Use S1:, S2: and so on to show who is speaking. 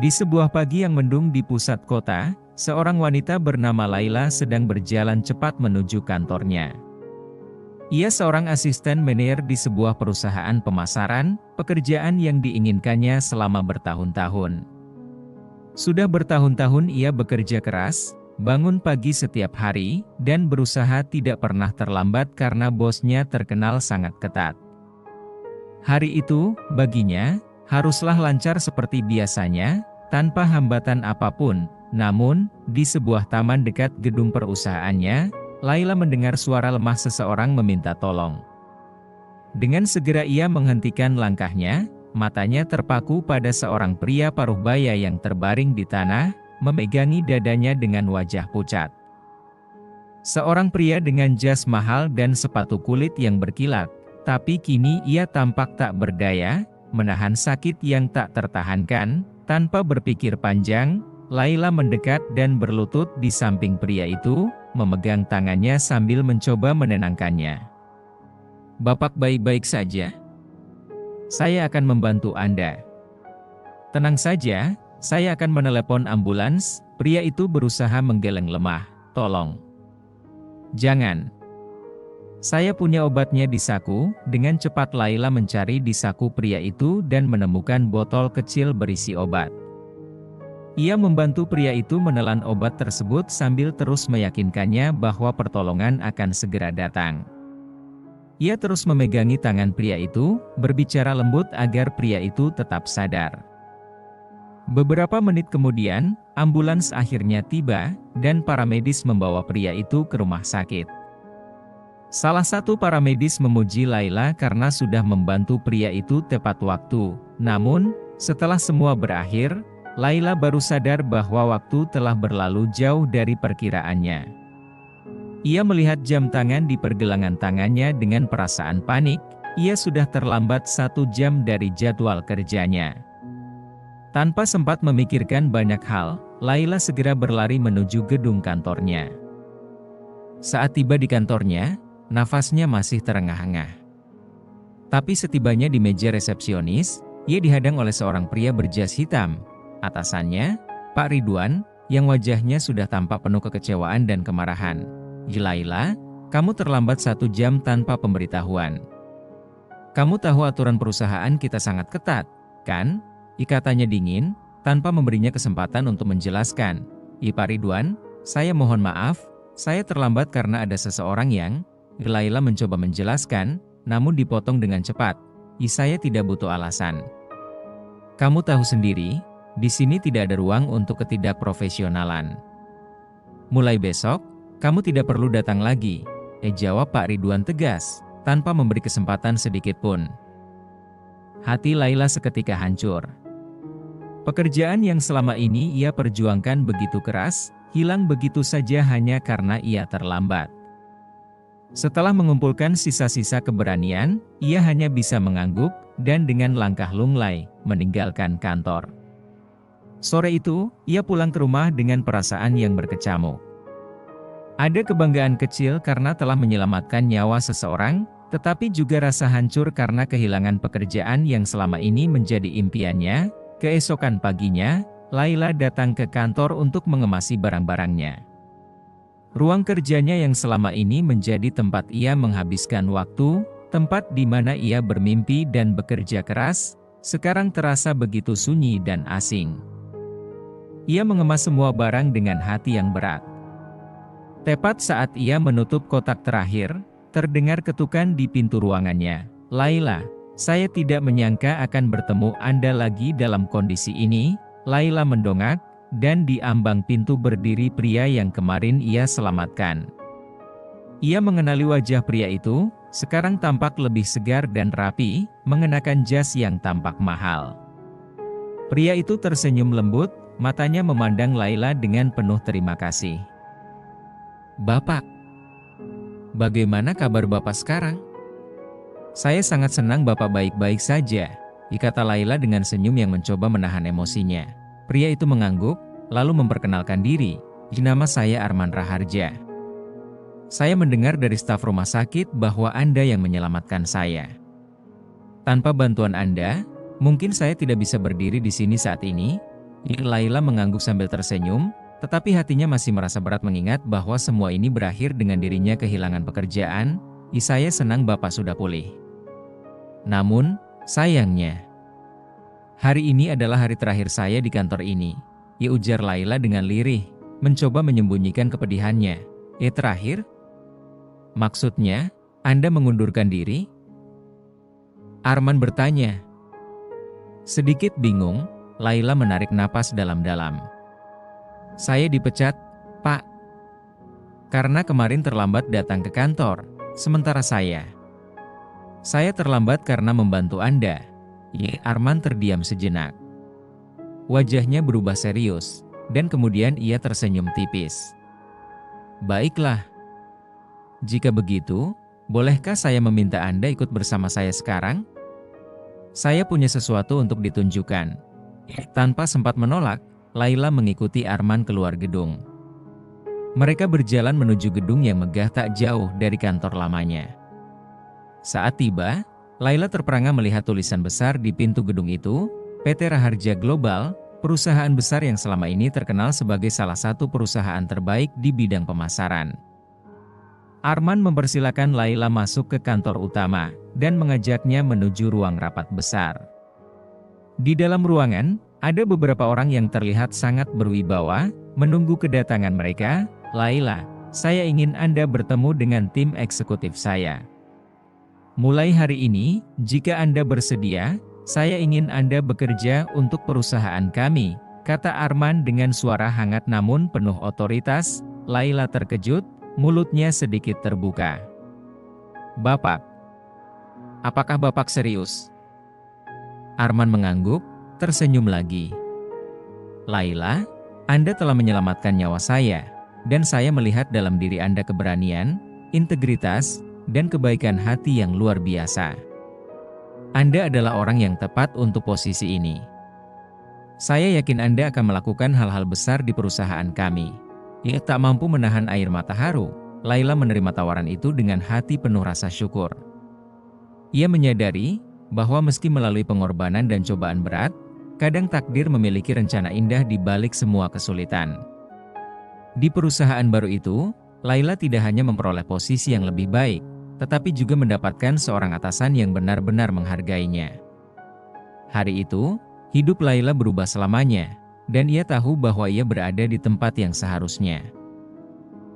S1: Di sebuah pagi yang mendung di pusat kota, seorang wanita bernama Laila sedang berjalan cepat menuju kantornya. Ia seorang asisten manajer di sebuah perusahaan pemasaran, pekerjaan yang diinginkannya selama bertahun-tahun. Sudah bertahun-tahun ia bekerja keras, bangun pagi setiap hari, dan berusaha tidak pernah terlambat karena bosnya terkenal sangat ketat. Hari itu, baginya, haruslah lancar seperti biasanya, tanpa hambatan apapun. Namun, di sebuah taman dekat gedung perusahaannya, Laila mendengar suara lemah seseorang meminta tolong. Dengan segera ia menghentikan langkahnya, matanya terpaku pada seorang pria paruh baya yang terbaring di tanah, memegangi dadanya dengan wajah pucat. Seorang pria dengan jas mahal dan sepatu kulit yang berkilat, tapi kini ia tampak tak berdaya, menahan sakit yang tak tertahankan. Tanpa berpikir panjang, Laila mendekat dan berlutut di samping pria itu, memegang tangannya sambil mencoba menenangkannya. "Bapak baik-baik saja? Saya akan membantu Anda. Tenang saja, saya akan menelepon ambulans." Pria itu berusaha menggeleng lemah. "Tolong. Jangan. Saya punya obatnya di saku." Dengan cepat Laila mencari di saku pria itu dan menemukan botol kecil berisi obat. Ia membantu pria itu menelan obat tersebut sambil terus meyakinkannya bahwa pertolongan akan segera datang. Ia terus memegangi tangan pria itu, berbicara lembut agar pria itu tetap sadar. Beberapa menit kemudian, ambulans akhirnya tiba, dan para medis membawa pria itu ke rumah sakit. Salah satu para medis memuji Laila karena sudah membantu pria itu tepat waktu. Namun, setelah semua berakhir, Laila baru sadar bahwa waktu telah berlalu jauh dari perkiraannya. Ia melihat jam tangan di pergelangan tangannya dengan perasaan panik. Ia sudah terlambat 1 jam dari jadwal kerjanya. Tanpa sempat memikirkan banyak hal, Laila segera berlari menuju gedung kantornya. Saat tiba di kantornya, nafasnya masih terengah-engah. Tapi setibanya di meja resepsionis, ia dihadang oleh seorang pria berjas hitam. Atasannya, Pak Ridwan, yang wajahnya sudah tampak penuh kekecewaan dan kemarahan. "Laila, kamu terlambat 1 jam tanpa pemberitahuan. Kamu tahu aturan perusahaan kita sangat ketat, kan?" Katanya dingin, tanpa memberinya kesempatan untuk menjelaskan. "Pak Ridwan, saya mohon maaf, saya terlambat karena ada seseorang yang..." Laila mencoba menjelaskan, namun dipotong dengan cepat. "Saya tidak butuh alasan. Kamu tahu sendiri, di sini tidak ada ruang untuk ketidakprofesionalan. Mulai besok, kamu tidak perlu datang lagi," jawab Pak Ridwan tegas, tanpa memberi kesempatan sedikit pun. Hati Laila seketika hancur. Pekerjaan yang selama ini ia perjuangkan begitu keras, hilang begitu saja hanya karena ia terlambat. Setelah mengumpulkan sisa-sisa keberanian, ia hanya bisa mengangguk, dan dengan langkah lunglai, meninggalkan kantor. Sore itu, ia pulang ke rumah dengan perasaan yang berkecamuk. Ada kebanggaan kecil karena telah menyelamatkan nyawa seseorang, tetapi juga rasa hancur karena kehilangan pekerjaan yang selama ini menjadi impiannya. Keesokan paginya, Laila datang ke kantor untuk mengemasi barang-barangnya. Ruang kerjanya yang selama ini menjadi tempat ia menghabiskan waktu, tempat di mana ia bermimpi dan bekerja keras, sekarang terasa begitu sunyi dan asing. Ia mengemas semua barang dengan hati yang berat. Tepat saat ia menutup kotak terakhir, terdengar ketukan di pintu ruangannya. "Laila, saya tidak menyangka akan bertemu Anda lagi dalam kondisi ini." Laila mendongak, dan di ambang pintu berdiri pria yang kemarin ia selamatkan. Ia mengenali wajah pria itu, sekarang tampak lebih segar dan rapi, mengenakan jas yang tampak mahal. Pria itu tersenyum lembut, matanya memandang Laila dengan penuh terima kasih. "Bapak, bagaimana kabar Bapak sekarang?" "Saya sangat senang Bapak baik-baik saja," kata Laila dengan senyum yang mencoba menahan emosinya. Pria itu mengangguk, lalu memperkenalkan diri. "Nama saya Arman Raharja. Saya mendengar dari staf rumah sakit bahwa Anda yang menyelamatkan saya. Tanpa bantuan Anda, mungkin saya tidak bisa berdiri di sini saat ini." Laila mengangguk sambil tersenyum, tetapi hatinya masih merasa berat mengingat bahwa semua ini berakhir dengan dirinya kehilangan pekerjaan. Saya senang Bapak sudah pulih. Namun, sayangnya, hari ini adalah hari terakhir saya di kantor ini, ujar Laila dengan lirih, mencoba menyembunyikan kepedihannya. Terakhir? Maksudnya, Anda mengundurkan diri? Arman bertanya. Sedikit bingung, Laila menarik napas dalam-dalam. Saya dipecat, Pak. Karena kemarin terlambat datang ke kantor, sementara saya terlambat karena membantu Anda. Arman terdiam sejenak. Wajahnya berubah serius, dan kemudian ia tersenyum tipis. Baiklah. Jika begitu, bolehkah saya meminta Anda ikut bersama saya sekarang? Saya punya sesuatu untuk ditunjukkan. Tanpa sempat menolak, Laila mengikuti Arman keluar gedung. Mereka berjalan menuju gedung yang megah tak jauh dari kantor lamanya. Saat tiba, Laila terperangah melihat tulisan besar di pintu gedung itu, PT Raharja Global, perusahaan besar yang selama ini terkenal sebagai salah satu perusahaan terbaik di bidang pemasaran. Arman mempersilakan Laila masuk ke kantor utama, dan mengajaknya menuju ruang rapat besar. Di dalam ruangan, ada beberapa orang yang terlihat sangat berwibawa, menunggu kedatangan mereka. Laila, saya ingin Anda bertemu dengan tim eksekutif saya. Mulai hari ini, jika Anda bersedia, saya ingin Anda bekerja untuk perusahaan kami, kata Arman dengan suara hangat namun penuh otoritas. Laila terkejut, mulutnya sedikit terbuka. Bapak, apakah Bapak serius? Arman mengangguk, tersenyum lagi. Laila, Anda telah menyelamatkan nyawa saya, dan saya melihat dalam diri Anda keberanian, integritas, dan kebaikan hati yang luar biasa. Anda adalah orang yang tepat untuk posisi ini. Saya yakin Anda akan melakukan hal-hal besar di perusahaan kami. Ia tak mampu menahan air mata haru. Laila menerima tawaran itu dengan hati penuh rasa syukur. Ia menyadari bahwa meski melalui pengorbanan dan cobaan berat, kadang takdir memiliki rencana indah di balik semua kesulitan. Di perusahaan baru itu, Laila tidak hanya memperoleh posisi yang lebih baik, tetapi juga mendapatkan seorang atasan yang benar-benar menghargainya. Hari itu, hidup Laila berubah selamanya, dan ia tahu bahwa ia berada di tempat yang seharusnya.